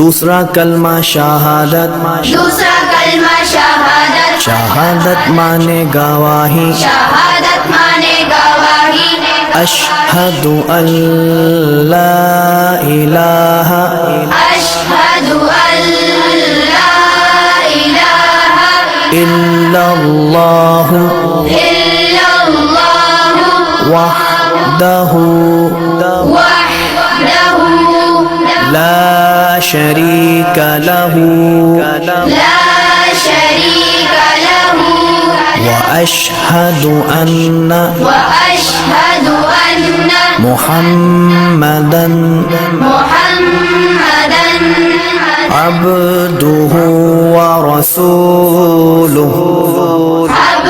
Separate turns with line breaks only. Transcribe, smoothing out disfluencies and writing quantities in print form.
दूसरा कलमा शहादत,
दूसरा कलमा शहादत,
शहादत माने गवाही,
शहादत माने गवाही,
अशहदु अल्ला इलाहा
अशहदु अल्ला इलाहा
इल्लल्लाहु
इल्लल्लाहु
वहदहु
वहदहु
ला शरीका लहु
ला शरीक लहु
व अशहदु अन्ना
وأشهد أن
मुहम्मदन
محمدا
अब्दुहु व रसूलुहु
عبده